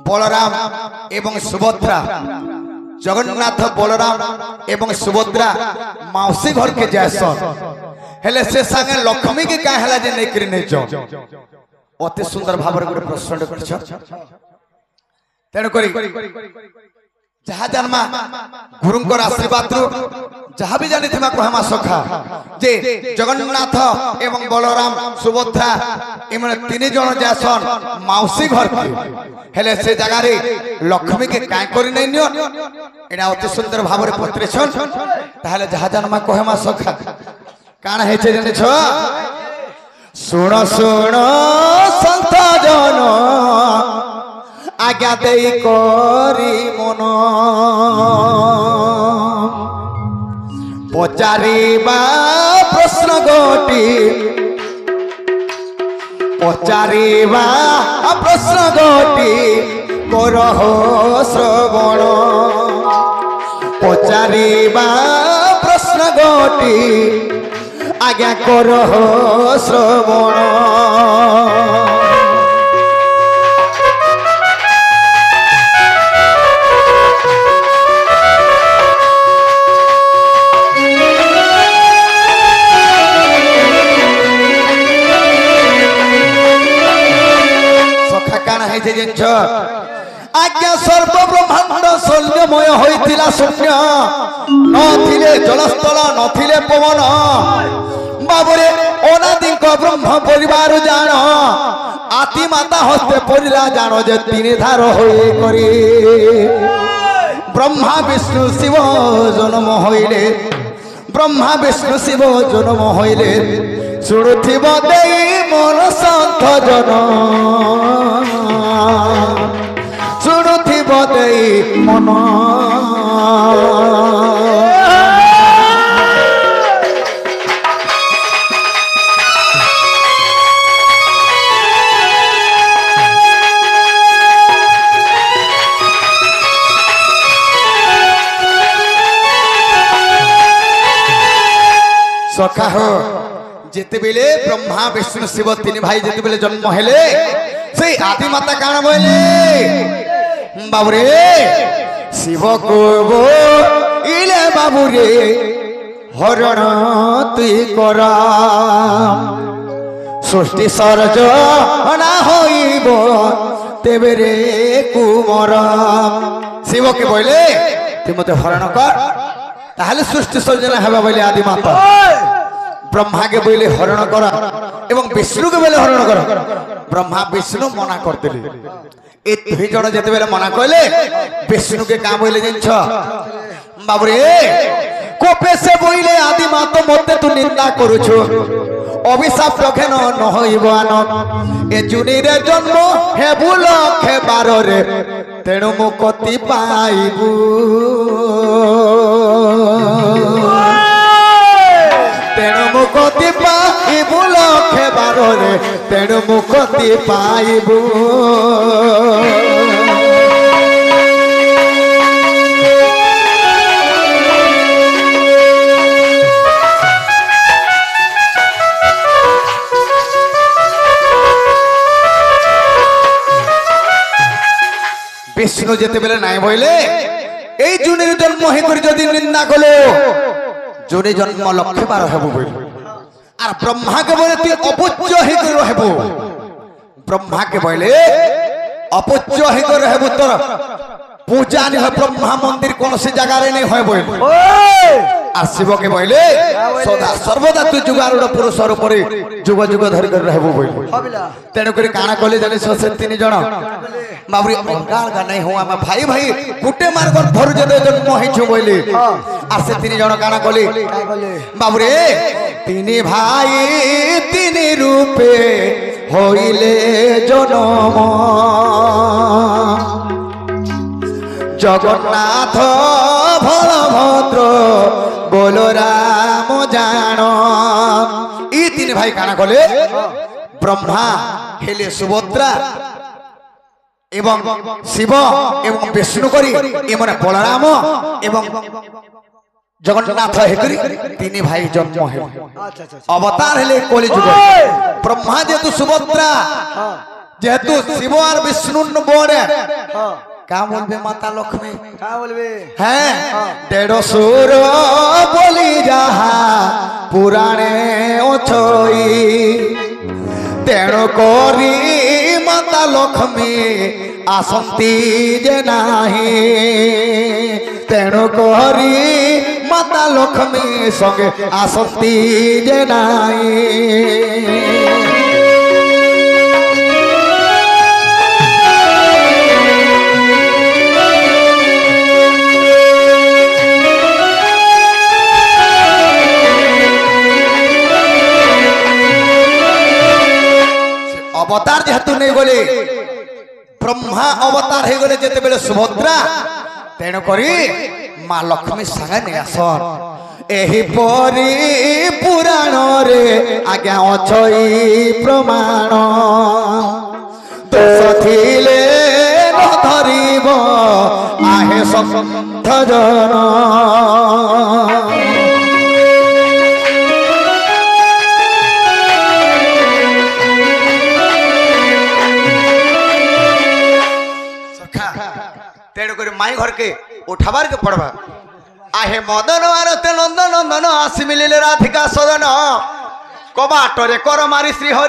बलराम एवं सुभद्रा जगन्नाथ बलराम एवं सुभद्रा मौसी घर के जैसन हेले से संगे लक्ष्मी के क्या हला जे नहीं करी नहीं जो अति सुंदर भाव रे गोटे प्रश्न कर तेणु करी जहा जन्मा गुरुंकर आशीर्वाद रु जहा भी जानी थिमा कहमा सखा जे जगन्नाथ एवं बलराम सुभद्रा एमने तीन जन जैसन मौसी घर के हेले से जगह रे लक्ष्मी के काय करी नै नियो एडा अति सुंदर भाव रे पत्रे छन ताहले जहा जन्मा कहमा सखा काना हे छे जानि छ सुनो सुनो संत जन आज्ञा दे करी मन पचारिबा प्रश्न गोटी पचारिबा प्रश्न गोटी करहो श्रवण पचारिबा प्रश्न गोटी आज्ञा करहो श्रवण आज्ञा सर्व ब्रह्मांड शल्यमय होइतिला शून्य नथिले जलस्थल नथिले पवन बाबुरे अनादि ब्रह्म परिवार जान आति माता हस्ते परिला जान जे तीन धार होई करी ब्रह्मा विष्णु शिव जन्म होइले ब्रह्मा विष्णु शिव जन्म होइले सुनुथिब देई मन संत जन सुनुथिब देई मन सखा हो जिते बेले ब्रह्मा विष्णु शिव तीन भाई जिते बेले जन्म हेले से आदि माता काण बोले बाबुरे शिव को वो इले बाबुरे हरण तुई करा सृष्टि सर्ज ना होइबो तेबे रे कुमर शिव के बोले तू मते हरण कर ताहले सृष्टि सर्जना हेबा बोले आदि माता ब्रह्मा के बोले हरण करा एवं विष्णु के बोले हरण करा ब्रह्मा विष्णु मना करदेले ए दुई जण जते बेले मना कहले विष्णु के का बोले जिंछ बाबुरे कोपे से बोले आदि माता मते तू निंदा करूछु अभिशाप रखे न होइबो आन ए जुनी रे जन्म हेबु लखे 12 रे तेणु मुक्ति पाइबू तेणु मुक्ति पाइबू लखे 12 रे तेणु मुक्ति पाइबू विष्णु जेते बेले नाई बोले ए जुनी जन्म हे करी जदी निंदा कलो जोरे जन्म लक्ष्य 12 हेबो बोले आर ब्रह्मा के बोले तू अपूज्य हे कर रहबो ब्रह्मा के बोले अपूज्य हे कर रहबो तोर पूजा नहीं ब्रह्मा मंदिर कौन सी जगह रे नहीं होय बोले आर शिव के बोले सदा सर्वदा तू जुगारूढ़ पुरुष रूप जुग जुग धरि कर रहबो बोले तेणु करी काना कहले जाने से तीन जण बाबुरी अलगा अलगा नहीं हुआ मैं भाई भाई गुटे मार्ग धरु जदे जन्म होइछु बोले आ से तीन जण काना कहले बाबुरे तीन भाई तीन रूपे होइले जन्म जगन्नाथ बलभद्र बलराम जान ई तीन भाई काना कहले ब्रह्मा हेले सुभद्रा एवं शिव एवं विष्णु करी एमने बलराम एवं जगन्नाथ हेकरी तीन भाई जन्म है अवतार हेले कलि जुग ब्रह्मा जेतु सुभद्रा যেহেতু শিব আর বিষ্ণুর বরে हाँ কা বলবে মাতা লক্ষ্মী क्या बोलबे হ্যাঁ দেড়শুর বলি যাহা পুরাণে অছই তেণু করি মাতা লক্ষ্মী আসন্তি যে নাহি তেণু করি মাতা লক্ষ্মী সঙ্গে আসন্তি যে নাহি अवतार जेहेतु नहीं गले ब्रह्मा अवतार हो गले जेते बेले सुभद्रा तेणु करी माँ लक्ष्मी संगे नहीं आसन एही परी पुराण रे आज्ञा अछई प्रमाण दोष थिले न धरिब आहे संत जन तेणुक माई घर के उठाबार के पड़वा आहे मदन आरते नंदन नंदन आसी मिलिले राधिका सदन कबाटरे कर मारी श्री